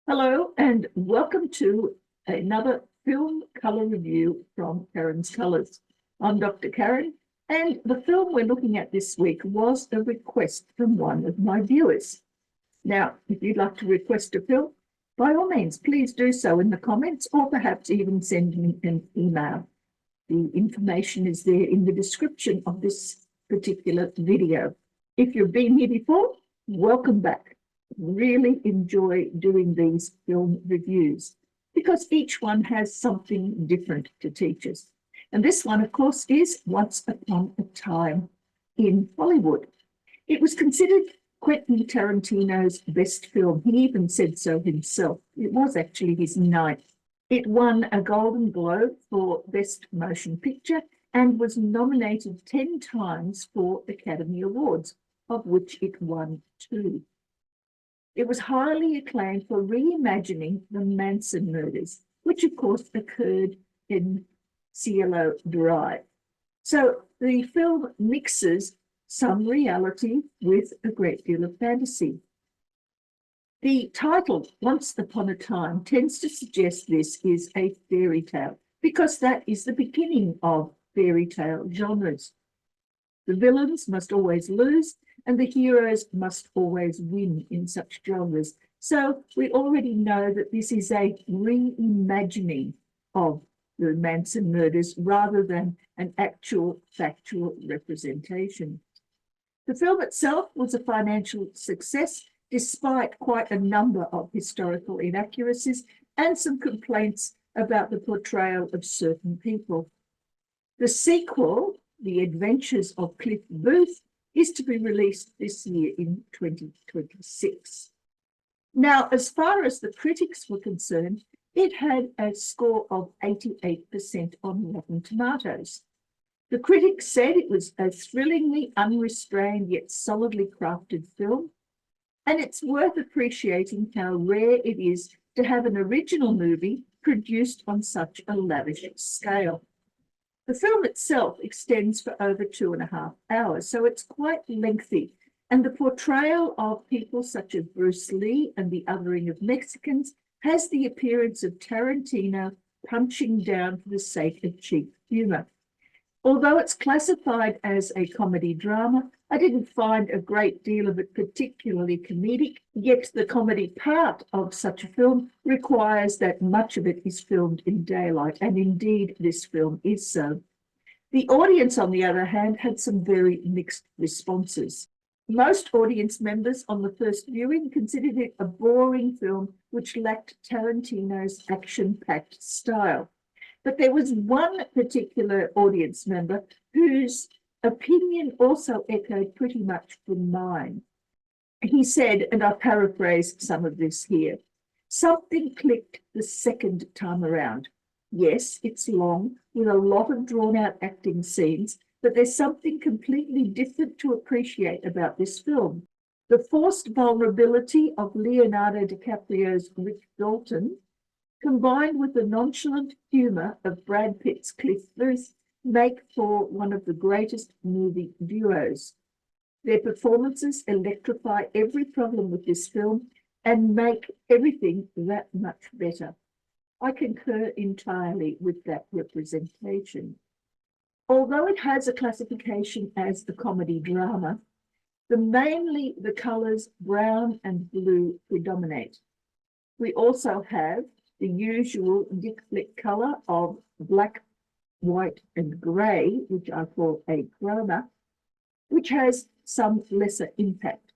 Hello and welcome to another film colour review from Karen's Colours. I'm Dr. Karen, and the film we're looking at this week was a request from one of my viewers. Now, if you'd like to request a film, by all means, please do so in the comments or perhaps even send me an email. The information is there in the description of this particular video. If you've been here before, welcome back. Really enjoy doing these film reviews because each one has something different to teach us. And this one, of course, is Once Upon a Time in Hollywood. It was considered Quentin Tarantino's best film. He even said so himself. It was actually his ninth. It won a Golden Globe for Best Motion Picture and was nominated 10 times for Academy Awards, of which it won 2. It was highly acclaimed for reimagining the Manson murders, which of course occurred in Cielo Drive. So the film mixes some reality with a great deal of fantasy. The title, Once Upon a Time, tends to suggest this is a fairy tale, because that is the beginning of fairy tale genres. The villains must always lose, and the heroes must always win in such genres. So we already know that this is a reimagining of the Manson murders rather than an actual factual representation. The film itself was a financial success, despite quite a number of historical inaccuracies and some complaints about the portrayal of certain people. The sequel, The Adventures of Cliff Booth, is to be released this year in 2026. Now, as far as the critics were concerned, it had a score of 88% on Rotten Tomatoes. The critics said it was a thrillingly unrestrained yet solidly crafted film, and it's worth appreciating how rare it is to have an original movie produced on such a lavish scale. The film itself extends for over 2.5 hours, so it's quite lengthy, and the portrayal of people such as Bruce Lee and the othering of Mexicans has the appearance of Tarantino punching down for the sake of cheap humor. Although it's classified as a comedy drama, I didn't find a great deal of it particularly comedic, yet the comedy part of such a film requires that much of it is filmed in daylight, and indeed this film is so. The audience, on the other hand, had some very mixed responses. Most audience members on the first viewing considered it a boring film which lacked Tarantino's action-packed style. But there was one particular audience member whose opinion also echoed pretty much from mine. He said, and I paraphrase some of this here, something clicked the second time around. Yes, it's long, with a lot of drawn-out acting scenes, but there's something completely different to appreciate about this film. The forced vulnerability of Leonardo DiCaprio's Rick Dalton, combined with the nonchalant humour of Brad Pitt's Cliff Booth, make for one of the greatest movie duos. Their performances electrify every problem with this film and make everything that much better. I concur entirely with that representation. Although it has a classification as a comedy drama, mainly the colours brown and blue predominate. We also have the usual Dick Flick colour of black, white, and grey, which I call a chroma, which has some lesser impact.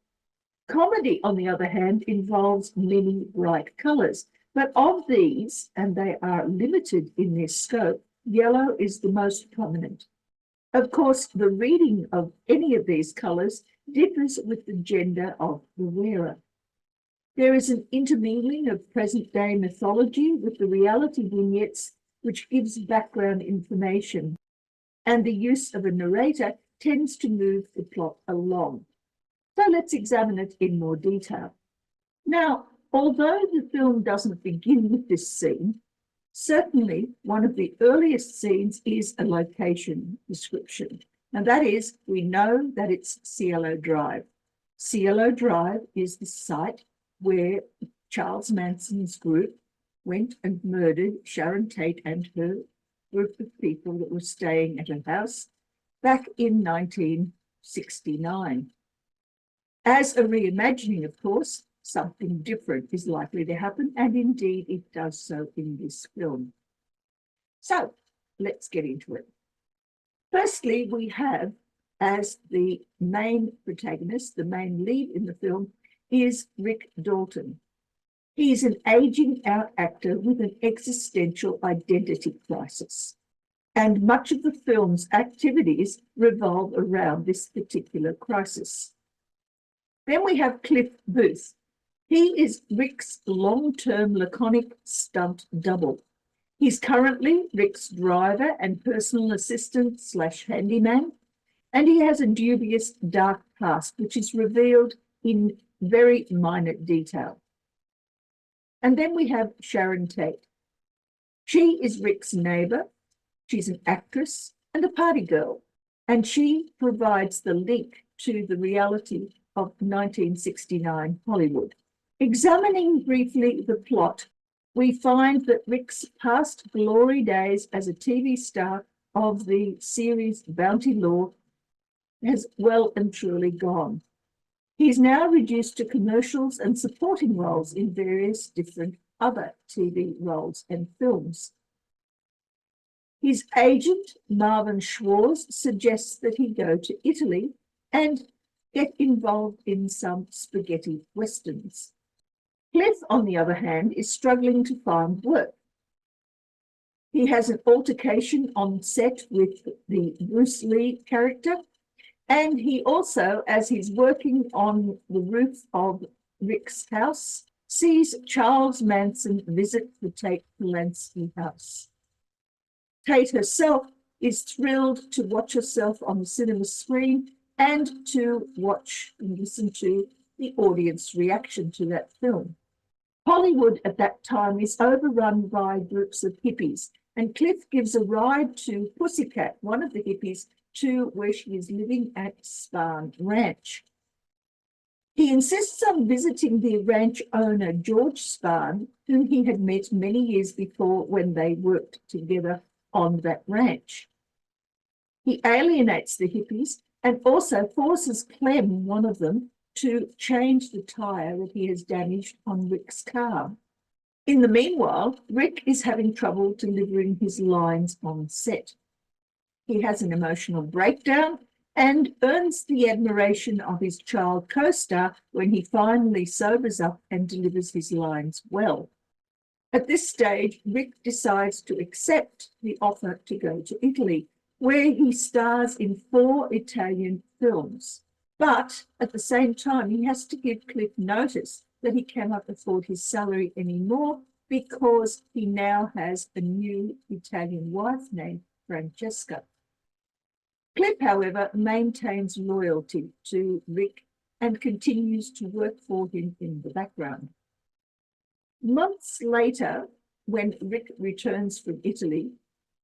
Comedy, on the other hand, involves many bright colours, but of these, and they are limited in their scope, yellow is the most prominent. Of course, the reading of any of these colours differs with the gender of the wearer. There is an intermingling of present-day mythology with the reality vignettes, which gives background information, and the use of a narrator tends to move the plot along. So let's examine it in more detail. Now, although the film doesn't begin with this scene, certainly one of the earliest scenes is a location description, and that is, we know that it's Cielo Drive. Cielo Drive is the site where Charles Manson's group went and murdered Sharon Tate and her group of people that were staying at her house back in 1969. As a reimagining, of course, something different is likely to happen, and indeed it does so in this film. So let's get into it. Firstly, we have as the main protagonist, the main lead in the film, is Rick Dalton. He's an aging out actor with an existential identity crisis, and much of the film's activities revolve around this particular crisis. Then we have Cliff Booth. He is Rick's long-term laconic stunt double. He's currently Rick's driver and personal assistant / handyman, and he has a dubious dark past, which is revealed in very minor detail. And then we have Sharon Tate. She is Rick's neighbor. She's an actress and a party girl, and she provides the link to the reality of 1969 Hollywood. Examining briefly the plot, we find that Rick's past glory days as a TV star of the series Bounty Law has well and truly gone. He's now reduced to commercials and supporting roles in various different other TV roles and films. His agent, Marvin Schwartz, suggests that he go to Italy and get involved in some spaghetti westerns. Cliff, on the other hand, is struggling to find work. He has an altercation on set with the Bruce Lee character, and he also, as he's working on the roof of Rick's house, sees Charles Manson visit the Tate Polanski house. Tate herself is thrilled to watch herself on the cinema screen and to watch and listen to the audience reaction to that film. Hollywood at that time is overrun by groups of hippies, and Cliff gives a ride to Pussycat, one of the hippies, to where she is living at Spahn Ranch. He insists on visiting the ranch owner, George Spahn, whom he had met many years before when they worked together on that ranch. He alienates the hippies and also forces Clem, one of them, to change the tire that he has damaged on Rick's car. In the meanwhile, Rick is having trouble delivering his lines on set. He has an emotional breakdown and earns the admiration of his child co-star when he finally sobers up and delivers his lines well. At this stage, Rick decides to accept the offer to go to Italy, where he stars in 4 Italian films. But at the same time, he has to give Cliff notice that he cannot afford his salary anymore because he now has a new Italian wife named Francesca. Cliff, however, maintains loyalty to Rick and continues to work for him in the background. Months later, when Rick returns from Italy,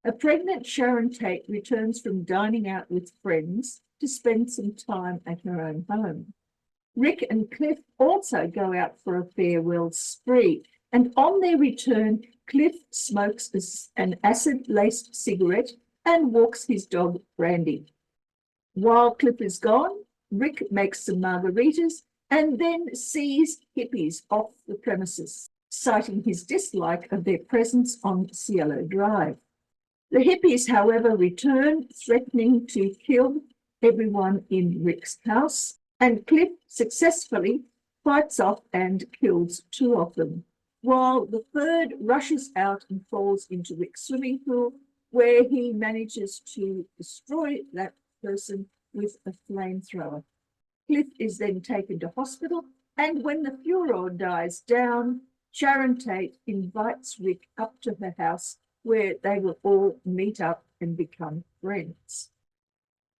a pregnant Sharon Tate returns from dining out with friends to spend some time at her own home. Rick and Cliff also go out for a farewell spree, and on their return, Cliff smokes an acid-laced cigarette and walks his dog, Brandy. While Cliff is gone, Rick makes some margaritas and then sees hippies off the premises, citing his dislike of their presence on Cielo Drive. The hippies, however, return, threatening to kill everyone in Rick's house, and Cliff successfully fights off and kills 2 of them, while the third rushes out and falls into Rick's swimming pool, where he manages to destroy that person with a flamethrower. Cliff is then taken to hospital, and when the furor dies down, Sharon Tate invites Rick up to her house, where they will all meet up and become friends.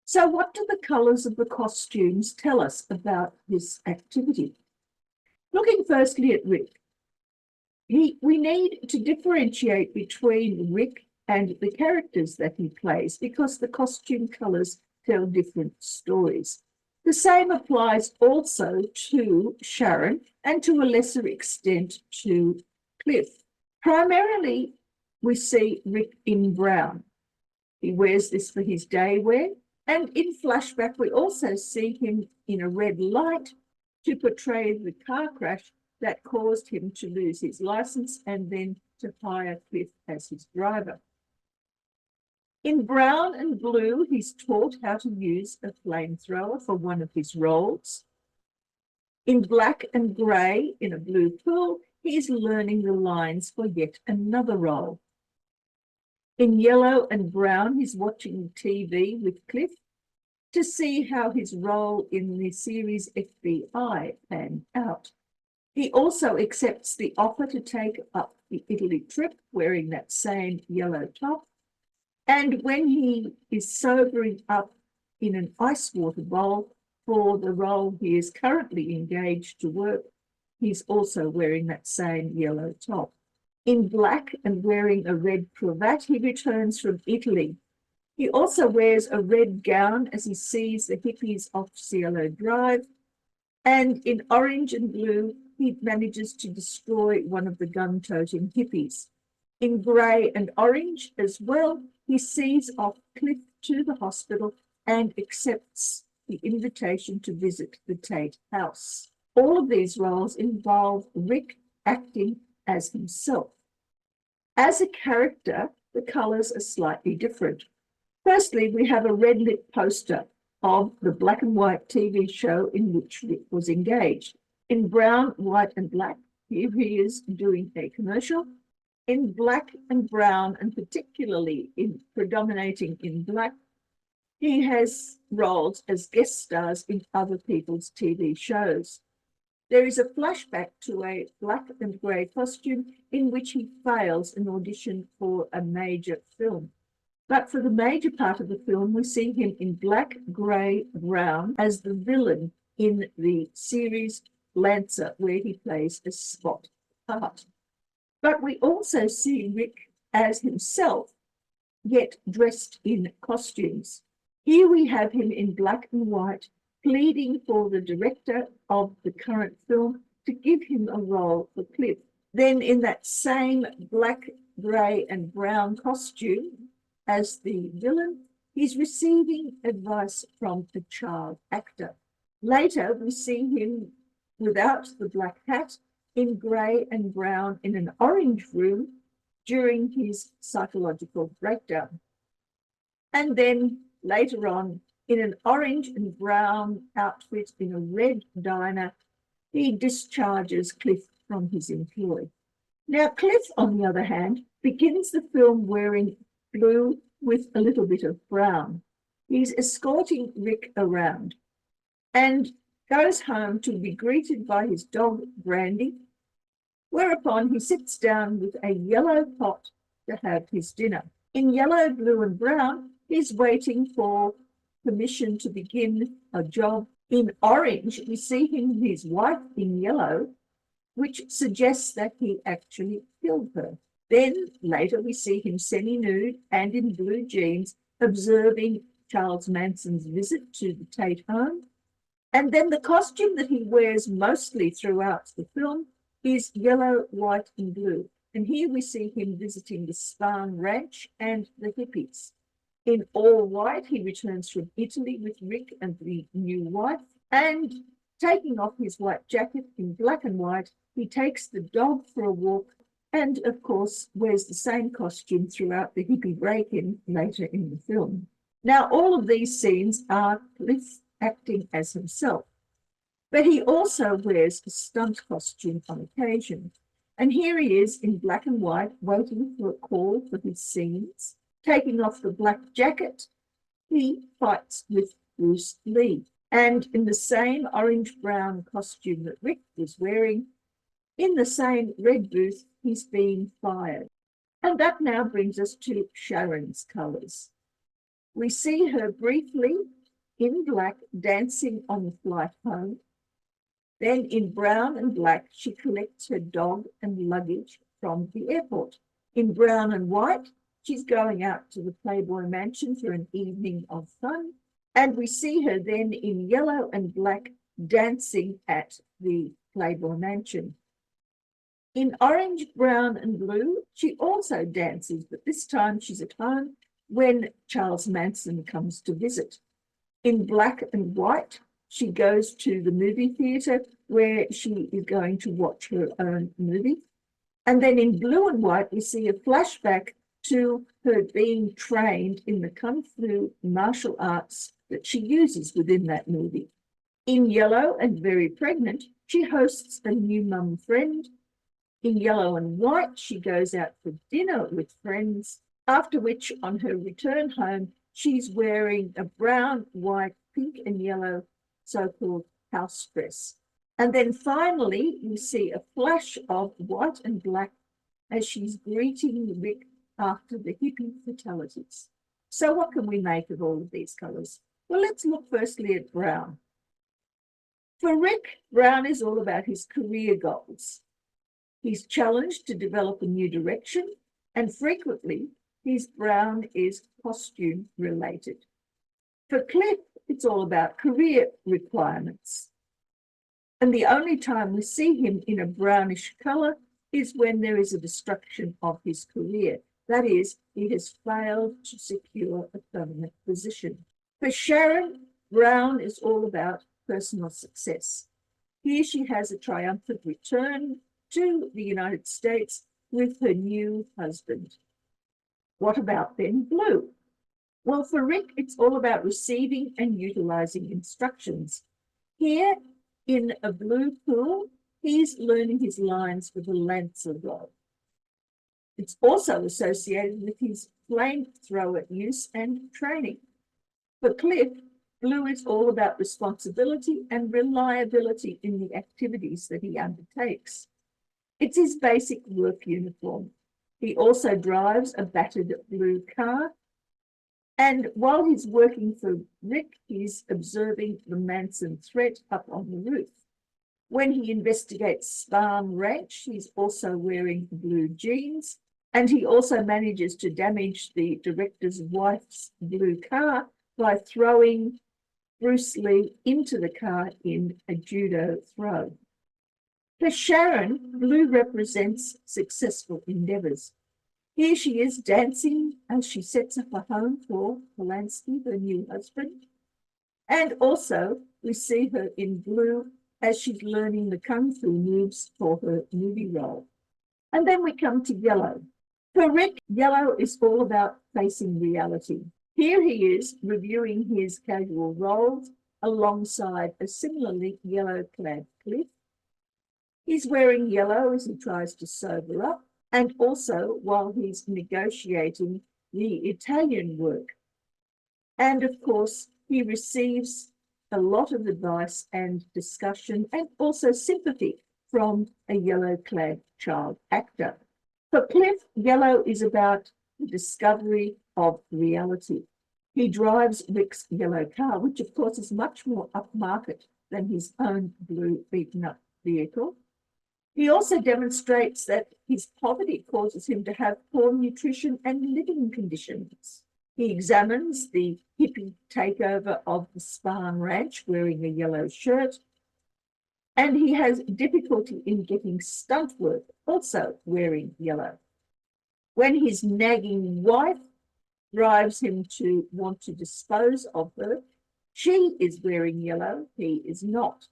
So what do the colours of the costumes tell us about this activity? Looking firstly at Rick, we need to differentiate between Rick and the characters that he plays because the costume colours tell different stories. The same applies also to Sharon and to a lesser extent to Cliff. Primarily, we see Rick in brown. He wears this for his day wear, and in flashback, we also see him in a red light to portray the car crash that caused him to lose his license and then to hire Cliff as his driver. In brown and blue, he's taught how to use a flamethrower for one of his roles. In black and grey, in a blue pool, he is learning the lines for yet another role. In yellow and brown, he's watching TV with Cliff to see how his role in the series FBI panned out. He also accepts the offer to take up the Italy trip wearing that same yellow top. And when he is sobering up in an ice water bowl for the role he is currently engaged to work, he's also wearing that same yellow top. In black and wearing a red cravat, he returns from Italy. He also wears a red gown as he sees the hippies off Cielo Drive. And in orange and blue, he manages to destroy one of the gun-toting hippies. In grey and orange as well, he sees off Cliff to the hospital and accepts the invitation to visit the Tate house. All of these roles involve Rick acting as himself. As a character, the colours are slightly different. Firstly, we have a red-lit poster of the black and white TV show in which Rick was engaged. In brown, white and black, here he is doing a commercial. In black and brown, and particularly in predominating in black, he has roles as guest stars in other people's TV shows. There is a flashback to a black and grey costume in which he fails an audition for a major film. But for the major part of the film, we see him in black, grey, brown as the villain in the series Lancer, where he plays a spot part. But we also see Rick as himself, yet dressed in costumes. Here we have him in black and white, pleading for the director of the current film to give him a role for Cliff. Then in that same black, grey and brown costume as the villain, he's receiving advice from a child actor. Later, we see him without the black hat, in grey and brown in an orange room during his psychological breakdown. And then later on, in an orange and brown outfit in a red diner, he discharges Cliff from his employ. Now, Cliff, on the other hand, begins the film wearing blue with a little bit of brown. He's escorting Rick around and goes home to be greeted by his dog, Brandy, whereupon he sits down with a yellow pot to have his dinner. In yellow, blue and brown, he's waiting for permission to begin a job. In orange, we see him with his wife in yellow, which suggests that he actually killed her. Then later we see him semi-nude and in blue jeans observing Charles Manson's visit to the Tate home. And then the costume that he wears mostly throughout the film is yellow, white, and blue. And here we see him visiting the Spahn Ranch and the hippies. In all white, he returns from Italy with Rick and the new wife. And taking off his white jacket in black and white, he takes the dog for a walk and, of course, wears the same costume throughout the hippie break-in later in the film. Now, all of these scenes are Cliff acting as himself. But he also wears a stunt costume on occasion. And here he is in black and white, waiting for a call for his scenes. Taking off the black jacket, he fights with Bruce Lee. And in the same orange-brown costume that Rick was wearing, in the same red booth, he's being fired. And that now brings us to Sharon's colours. We see her briefly in black dancing on the flight home. Then in brown and black, she collects her dog and luggage from the airport. In brown and white, she's going out to the Playboy Mansion for an evening of fun. And we see her then in yellow and black dancing at the Playboy Mansion. In orange, brown, and blue, she also dances, but this time she's at home when Charles Manson comes to visit. In black and white, she goes to the movie theatre where she is going to watch her own movie. And then in blue and white, we see a flashback to her being trained in the Kung Fu martial arts that she uses within that movie. In yellow and very pregnant, she hosts a new mum friend. In yellow and white, she goes out for dinner with friends, after which, on her return home, she's wearing a brown, white, pink, and yellow so-called house dress. And then finally, we see a flash of white and black as she's greeting Rick after the hippie fatalities. So what can we make of all of these colours? Well, let's look firstly at brown. For Rick, brown is all about his career goals. He's challenged to develop a new direction, and frequently his brown is costume related. For Cliff, it's all about career requirements. And the only time we see him in a brownish colour is when there is a destruction of his career. That is, he has failed to secure a permanent position. For Sharon, brown is all about personal success. Here she has a triumphant return to the United States with her new husband. What about then blue? Well, for Rick, it's all about receiving and utilizing instructions. Here in a blue pool, he's learning his lines for the Lancer role. It's also associated with his flamethrower use and training. For Cliff, blue is all about responsibility and reliability in the activities that he undertakes. It's his basic work uniform. He also drives a battered blue car. And while he's working for Rick, he's observing the Manson threat up on the roof. When he investigates Spahn Ranch, he's also wearing blue jeans, and he also manages to damage the director's wife's blue car by throwing Bruce Lee into the car in a judo throw. For Sharon, blue represents successful endeavors. Here she is dancing as she sets up a home for Polanski, her new husband. And also we see her in blue as she's learning the Kung Fu moves for her movie role. And then we come to yellow. For Rick, yellow is all about facing reality. Here he is reviewing his casual roles alongside a similarly yellow-clad Cliff. He's wearing yellow as he tries to sober up, and also while he's negotiating the Italian work. And of course, he receives a lot of advice and discussion and also sympathy from a yellow-clad child actor. For Cliff, yellow is about the discovery of reality. He drives Rick's yellow car, which of course is much more upmarket than his own blue beaten-up vehicle. He also demonstrates that his poverty causes him to have poor nutrition and living conditions. He examines the hippie takeover of the Spahn Ranch wearing a yellow shirt, and he has difficulty in getting stunt work, also wearing yellow. When his nagging wife drives him to want to dispose of her, she is wearing yellow, he is not.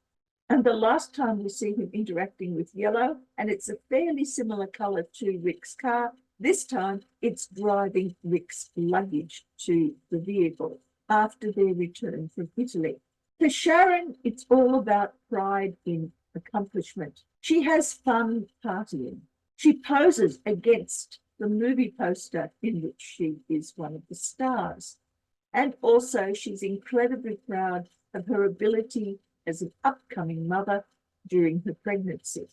And the last time we see him interacting with yellow, and it's a fairly similar colour to Rick's car, this time it's driving Rick's luggage to the vehicle after their return from Italy. For Sharon, it's all about pride in accomplishment. She has fun partying. She poses against the movie poster in which she is one of the stars. And also she's incredibly proud of her ability as an upcoming mother during her pregnancy.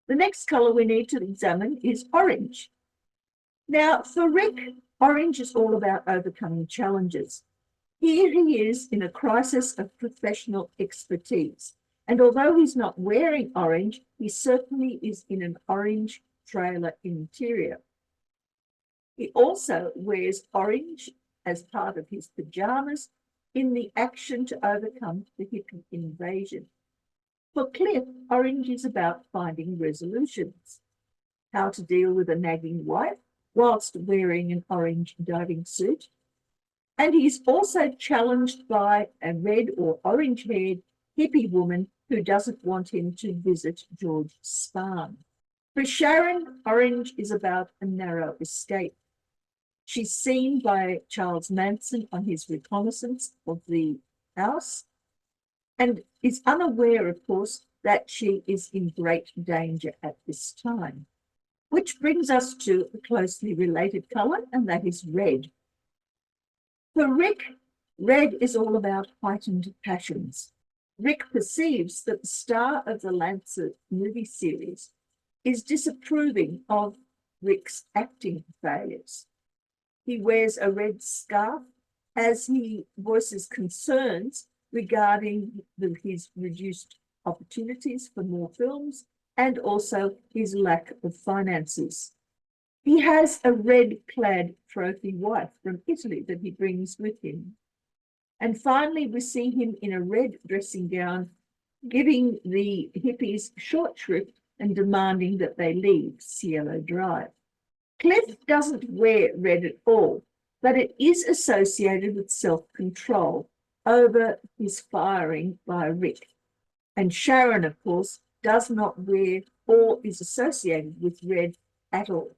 The next colour we need to examine is orange. Now, for Rick, orange is all about overcoming challenges. Here he is in a crisis of professional expertise. And although he's not wearing orange, he certainly is in an orange trailer interior. He also wears orange as part of his pajamas in the action to overcome the hippie invasion. For Cliff, orange is about finding resolutions, how to deal with a nagging wife whilst wearing an orange diving suit. And he's also challenged by a red or orange-haired hippie woman who doesn't want him to visit George Spahn. For Sharon, orange is about a narrow escape. She's seen by Charles Manson on his reconnaissance of the house and is unaware, of course, that she is in great danger at this time. Which brings us to a closely related colour, and that is red. For Rick, red is all about heightened passions. Rick perceives that the star of the Lancet movie series is disapproving of Rick's acting failures. He wears a red scarf as he voices concerns regarding his reduced opportunities for more films and also his lack of finances. He has a red-clad trophy wife from Italy that he brings with him. And finally, we see him in a red dressing gown, giving the hippies short shrift and demanding that they leave Cielo Drive. Cliff doesn't wear red at all, but it is associated with self-control over his firing by Rick. And Sharon, of course, does not wear or is associated with red at all.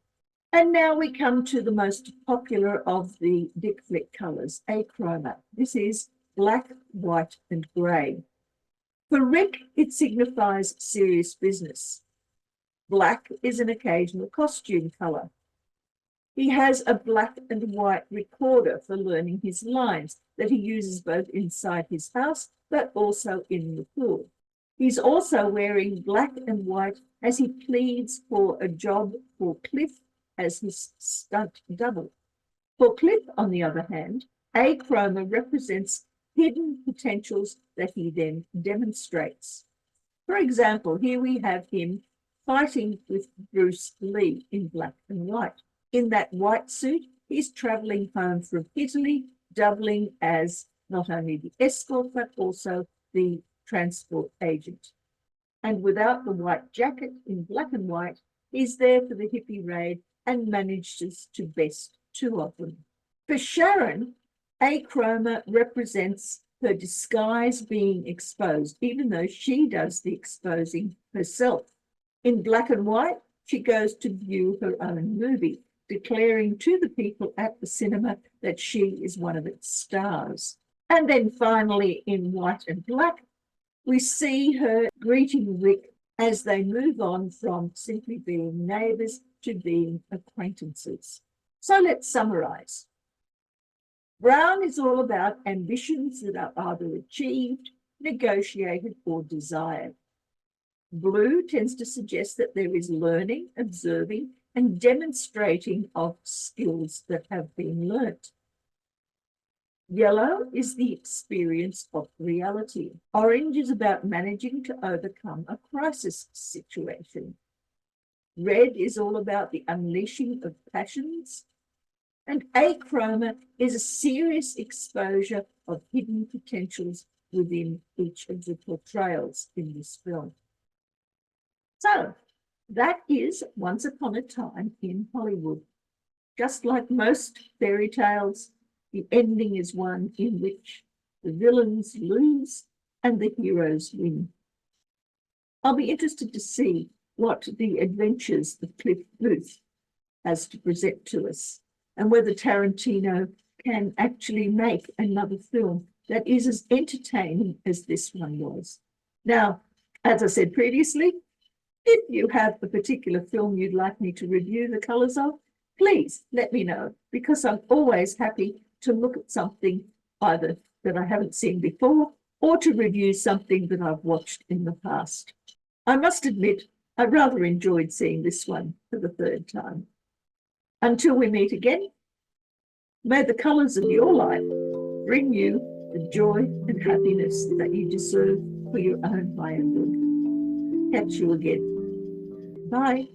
And now we come to the most popular of the Dick Flick colours, achroma. This is black, white, and grey. For Rick, it signifies serious business. Black is an occasional costume colour. He has a black and white recorder for learning his lines that he uses both inside his house but also in the pool. He's also wearing black and white as he pleads for a job for Cliff as his stunt double. For Cliff, on the other hand, achroma represents hidden potentials that he then demonstrates. For example, here we have him fighting with Bruce Lee in black and white. In that white suit, he's traveling home from Italy, doubling as not only the escort, but also the transport agent. And without the white jacket in black and white, he's there for the hippie raid and manages to best two of them. For Sharon, achroma represents her disguise being exposed, even though she does the exposing herself. In black and white, she goes to view her own movie, declaring to the people at the cinema that she is one of its stars. And then finally, in white and black, we see her greeting Rick as they move on from simply being neighbours to being acquaintances. So let's summarize. Brown is all about ambitions that are either achieved, negotiated, or desired. Blue tends to suggest that there is learning, observing, and demonstrating of skills that have been learnt. Yellow is the experience of reality. Orange is about managing to overcome a crisis situation. Red is all about the unleashing of passions. And achroma is a serious exposure of hidden potentials within each of the portrayals in this film. So that is Once Upon a Time in Hollywood. Just like most fairy tales, the ending is one in which the villains lose and the heroes win. I'll be interested to see what the adventures of Cliff Booth has to present to us and whether Tarantino can actually make another film that is as entertaining as this one was. Now, as I said previously, if you have a particular film you'd like me to review the colours of, please let me know, because I'm always happy to look at something either that I haven't seen before or to review something that I've watched in the past. I must admit, I rather enjoyed seeing this one for the third time. Until we meet again, may the colours of your life bring you the joy and happiness that you deserve for your own higher good. Catch you again. Bye.